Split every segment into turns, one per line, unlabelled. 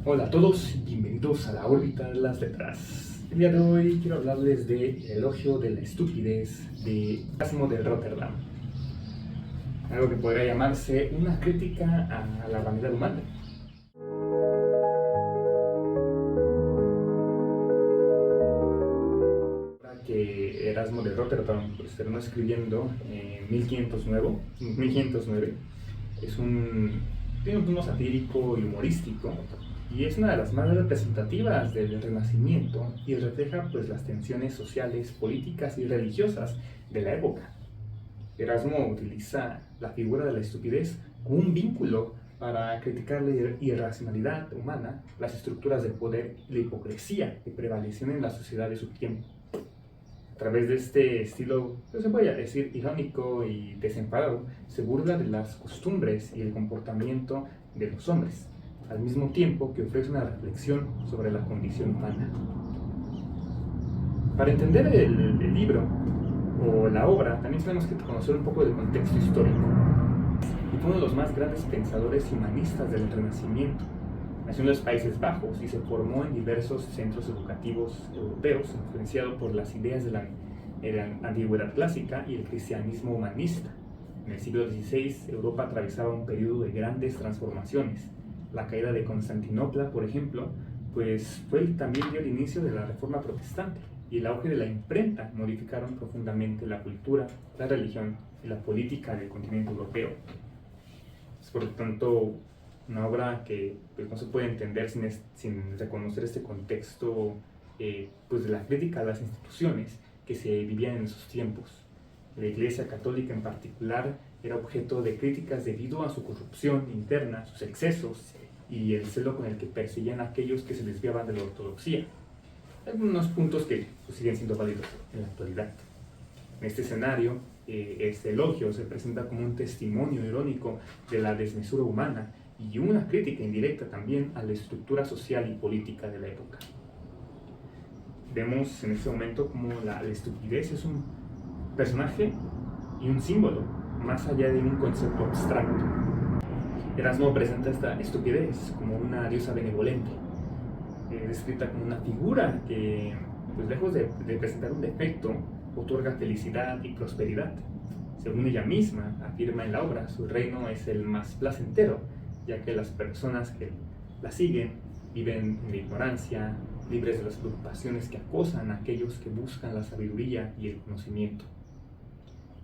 Hola a todos y bienvenidos a la órbita de las letras. El día de hoy quiero hablarles de El elogio de la estupidez de Erasmo de Rotterdam. Algo que podría llamarse una crítica a la vanidad humana. Que Erasmo de Rotterdam pues, terminó escribiendo en 1509. Tiene un tono satírico y humorístico, y es una de las más representativas del Renacimiento y refleja pues, las tensiones sociales, políticas y religiosas de la época. Erasmo utiliza la figura de la estupidez como un vínculo para criticar la irracionalidad humana, las estructuras de poder y la hipocresía que prevalecían en la sociedad de su tiempo. A través de este estilo, pues se puede decir, irónico y desenfadado, se burla de las costumbres y el comportamiento de los hombres, al mismo tiempo que ofrece una reflexión sobre la condición humana. Para entender el libro o la obra, también tenemos que conocer un poco del contexto histórico. Y fue uno de los más grandes pensadores humanistas del Renacimiento. Nació en los Países Bajos y se formó en diversos centros educativos europeos, influenciado por las ideas de la antigüedad clásica y el cristianismo humanista. En el siglo XVI, Europa atravesaba un periodo de grandes transformaciones. La caída de Constantinopla, por ejemplo, pues también dio el inicio de la Reforma Protestante, y el auge de la imprenta modificaron profundamente la cultura, la religión y la política del continente europeo. Es por lo tanto una obra que pues, no se puede entender sin reconocer este contexto pues, de la crítica a las instituciones que se vivían en esos tiempos. La Iglesia Católica en particular era objeto de críticas debido a su corrupción interna, sus excesos y el celo con el que perseguían a aquellos que se desviaban de la ortodoxia. Algunos puntos que pues, siguen siendo válidos en la actualidad. En este escenario, este elogio se presenta como un testimonio irónico de la desmesura humana y una crítica indirecta también a la estructura social y política de la época. Vemos en este momento como la estupidez es un personaje y un símbolo, más allá de un concepto abstracto. Erasmo presenta esta estupidez como una diosa benevolente, descrita como una figura que, pues lejos de presentar un defecto, otorga felicidad y prosperidad. Según ella misma afirma en la obra, su reino es el más placentero, ya que las personas que la siguen viven en la ignorancia, libres de las preocupaciones que acosan a aquellos que buscan la sabiduría y el conocimiento.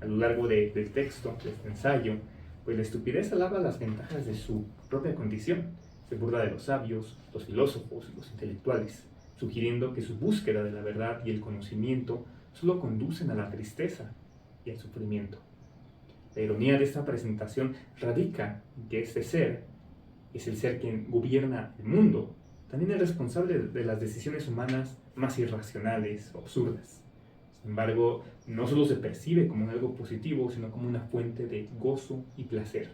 A lo largo del texto, de este ensayo, pues la estupidez alaba las ventajas de su propia condición. Se burla de los sabios, los filósofos y los intelectuales, sugiriendo que su búsqueda de la verdad y el conocimiento solo conducen a la tristeza y al sufrimiento. La ironía de esta presentación radica en que este ser es el ser quien gobierna el mundo, también es responsable de las decisiones humanas más irracionales o absurdas. Sin embargo, no solo se percibe como algo positivo, sino como una fuente de gozo y placer.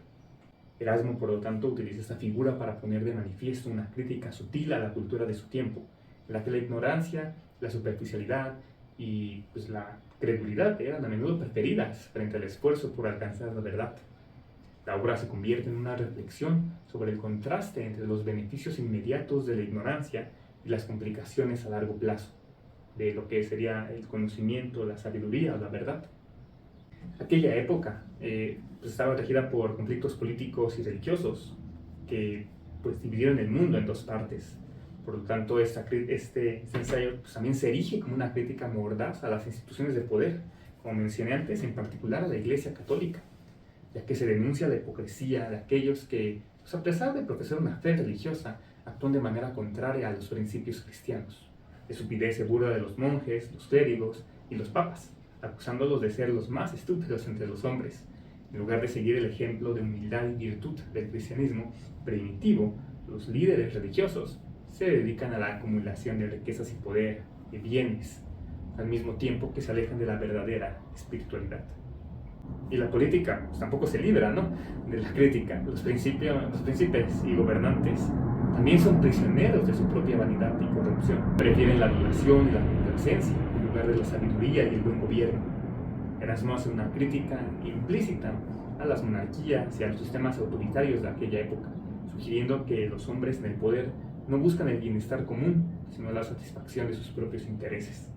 Erasmo, por lo tanto, utiliza esta figura para poner de manifiesto una crítica sutil a la cultura de su tiempo, en la que la ignorancia, la superficialidad y pues, la credulidad eran a menudo preferidas frente al esfuerzo por alcanzar la verdad. La obra se convierte en una reflexión sobre el contraste entre los beneficios inmediatos de la ignorancia y las complicaciones a largo plazo, de lo que sería el conocimiento, la sabiduría o la verdad. Aquella época pues estaba regida por conflictos políticos y religiosos que pues, dividieron el mundo en dos partes. Por lo tanto, este ensayo pues, también se erige como una crítica mordaz a las instituciones de poder, como mencioné antes, en particular a la Iglesia Católica, ya que se denuncia la hipocresía de aquellos que, pues, a pesar de profesar una fe religiosa, actúan de manera contraria a los principios cristianos. De estupidez se burla de los monjes, los clérigos y los papas, acusándolos de ser los más estúpidos entre los hombres. En lugar de seguir el ejemplo de humildad y virtud del cristianismo primitivo, los líderes religiosos se dedican a la acumulación de riquezas y poder, de bienes, al mismo tiempo que se alejan de la verdadera espiritualidad. Y la política pues, tampoco se libra, ¿no?, de la crítica. Los príncipes y gobernantes también son prisioneros de su propia vanidad y corrupción. Prefieren la violación y la complacencia en lugar de la sabiduría y el buen gobierno. Erasmo hace una crítica implícita a las monarquías y a los sistemas autoritarios de aquella época, sugiriendo que los hombres en el poder no buscan el bienestar común, sino la satisfacción de sus propios intereses.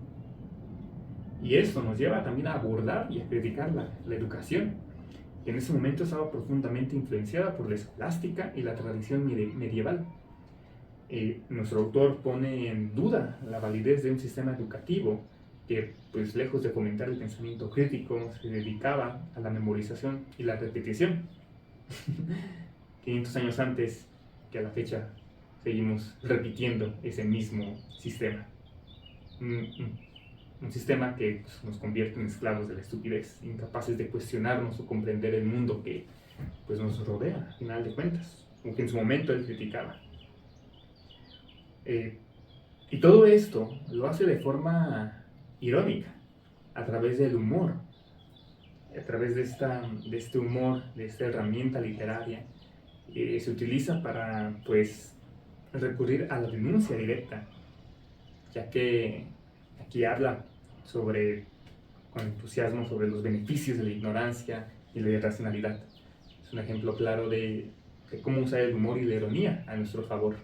Y esto nos lleva también a abordar y a criticar la educación, que en ese momento estaba profundamente influenciada por la escolástica y la tradición medieval. Nuestro autor pone en duda la validez de un sistema educativo que, pues lejos de fomentar el pensamiento crítico, se dedicaba a la memorización y la repetición. 500 años antes que a la fecha seguimos repitiendo ese mismo sistema. Un sistema que pues, nos convierte en esclavos de la estupidez, incapaces de cuestionarnos o comprender el mundo que pues, nos rodea, al final de cuentas, o que en su momento él criticaba. Y todo esto lo hace de forma irónica, a través del humor, a través de este humor, de esta herramienta literaria, se utiliza para pues, recurrir a la denuncia directa, ya que aquí habla con entusiasmo sobre los beneficios de la ignorancia y la irracionalidad. Es un ejemplo claro de cómo usar el humor y la ironía a nuestro favor.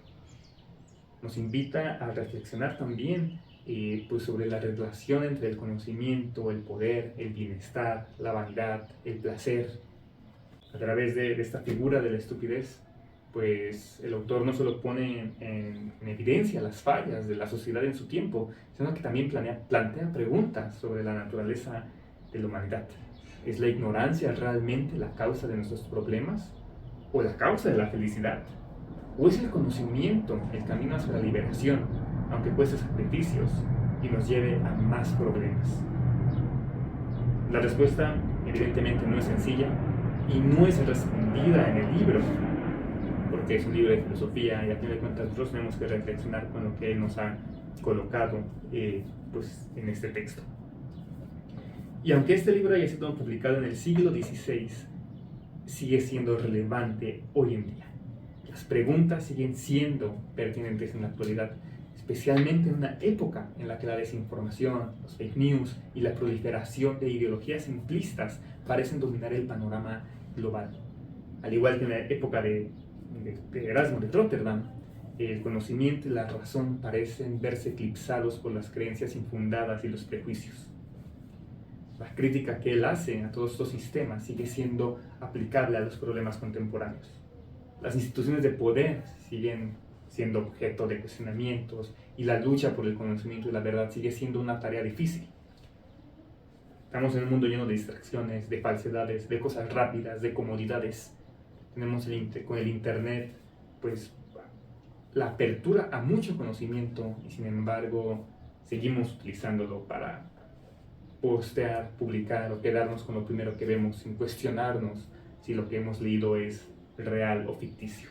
Nos invita a reflexionar también pues sobre la relación entre el conocimiento, el poder, el bienestar, la vanidad, el placer. A través de esta figura de la estupidez, pues el autor no solo pone en evidencia las fallas de la sociedad en su tiempo, sino que también plantea preguntas sobre la naturaleza de la humanidad. ¿Es la ignorancia realmente la causa de nuestros problemas? ¿O la causa de la felicidad? ¿O es el conocimiento el camino hacia la liberación, aunque cueste sacrificios y nos lleve a más problemas? La respuesta evidentemente no es sencilla y no es respondida en el libro, porque es un libro de filosofía y a fin de cuentas nosotros tenemos que reflexionar con lo que él nos ha colocado pues, en este texto. Y aunque este libro haya sido publicado en el siglo XVI, sigue siendo relevante hoy en día. Las preguntas siguen siendo pertinentes en la actualidad, especialmente en una época en la que la desinformación, los fake news y la proliferación de ideologías simplistas parecen dominar el panorama global. Al igual que en la época de Erasmo de Róterdam, el conocimiento y la razón parecen verse eclipsados por las creencias infundadas y los prejuicios. La crítica que él hace a todos estos sistemas sigue siendo aplicable a los problemas contemporáneos. Las instituciones de poder siguen siendo objeto de cuestionamientos y la lucha por el conocimiento y la verdad sigue siendo una tarea difícil. Estamos en un mundo lleno de distracciones, de falsedades, de cosas rápidas, de comodidades. Tenemos con el internet pues la apertura a mucho conocimiento y sin embargo seguimos utilizándolo para postear, publicar o quedarnos con lo primero que vemos sin cuestionarnos si lo que hemos leído es real o ficticio.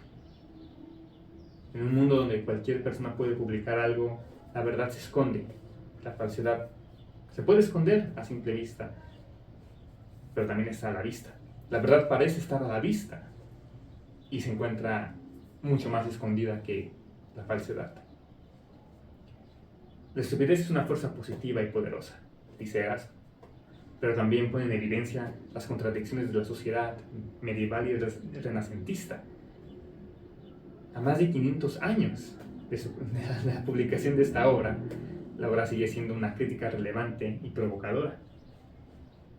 En un mundo donde cualquier persona puede publicar algo, la verdad se esconde, la falsedad se puede esconder a simple vista, pero también está a la vista. La verdad parece estar a la vista y se encuentra mucho más escondida que la falsedad. La estupidez es una fuerza positiva y poderosa, dice Erasmo, pero también pone en evidencia las contradicciones de la sociedad medieval y renacentista. A más de 500 años de la publicación de esta obra, la obra sigue siendo una crítica relevante y provocadora.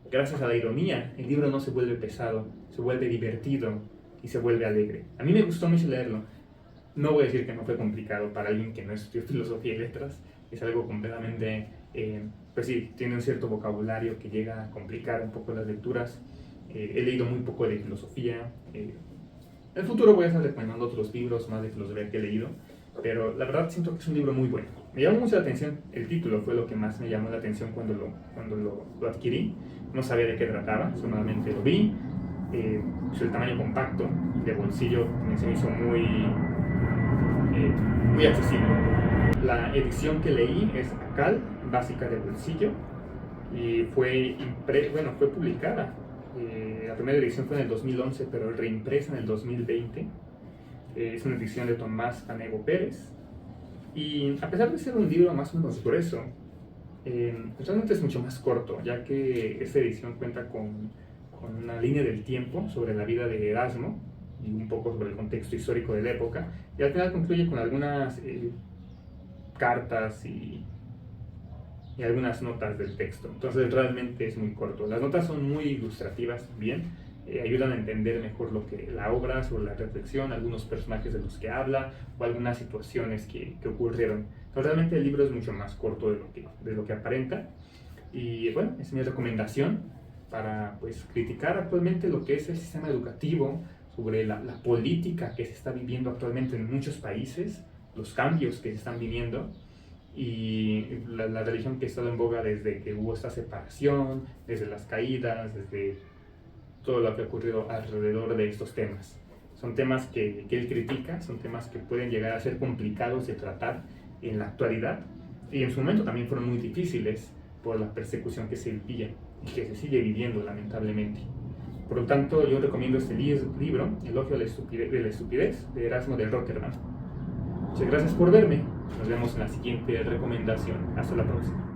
Gracias a la ironía, el libro no se vuelve pesado, se vuelve divertido y se vuelve alegre. A mí me gustó mucho leerlo. No voy a decir que no fue complicado para alguien que no estudió filosofía y letras. Es algo completamente, pues sí, tiene un cierto vocabulario que llega a complicar un poco las lecturas. He leído muy poco de filosofía. En el futuro voy a estar recomendando otros libros más de filosofía que he leído, pero la verdad siento que es un libro muy bueno. Me llamó mucho la atención, el título fue lo que más me llamó la atención cuando lo adquirí. No sabía de qué trataba, solamente lo vi. Pues el tamaño compacto, de bolsillo, se me hizo muy accesible. La edición que leí es ACAL, básica de bolsillo, y fue publicada. La primera edición fue en el 2011, pero reimpresa en el 2020. Es una edición de Tomás Canego Pérez. Y a pesar de ser un libro más o menos grueso, realmente es mucho más corto, ya que esta edición cuenta con una línea del tiempo sobre la vida de Erasmo, y un poco sobre el contexto histórico de la época, y al final concluye con algunas cartas y algunas notas del texto. Entonces realmente es muy corto. Las notas son muy ilustrativas también, ayudan a entender mejor la obra, sobre la reflexión, algunos personajes de los que habla o algunas situaciones que ocurrieron. Entonces realmente el libro es mucho más corto de lo que aparenta, y bueno, es mi recomendación para pues criticar actualmente lo que es el sistema educativo, sobre la política que se está viviendo actualmente en muchos países, los cambios que se están viviendo, y la religión que ha estado en boga desde que hubo esta separación, desde las caídas, desde todo lo que ha ocurrido alrededor de estos temas. Son temas que él critica, son temas que pueden llegar a ser complicados de tratar en la actualidad, y en su momento también fueron muy difíciles por la persecución que se vivía y que se sigue viviendo lamentablemente. Por lo tanto, yo recomiendo este libro, Elogio de la estupidez, de Erasmo de Rotterdam. Muchas gracias por verme. Nos vemos en la siguiente recomendación. Hasta la próxima.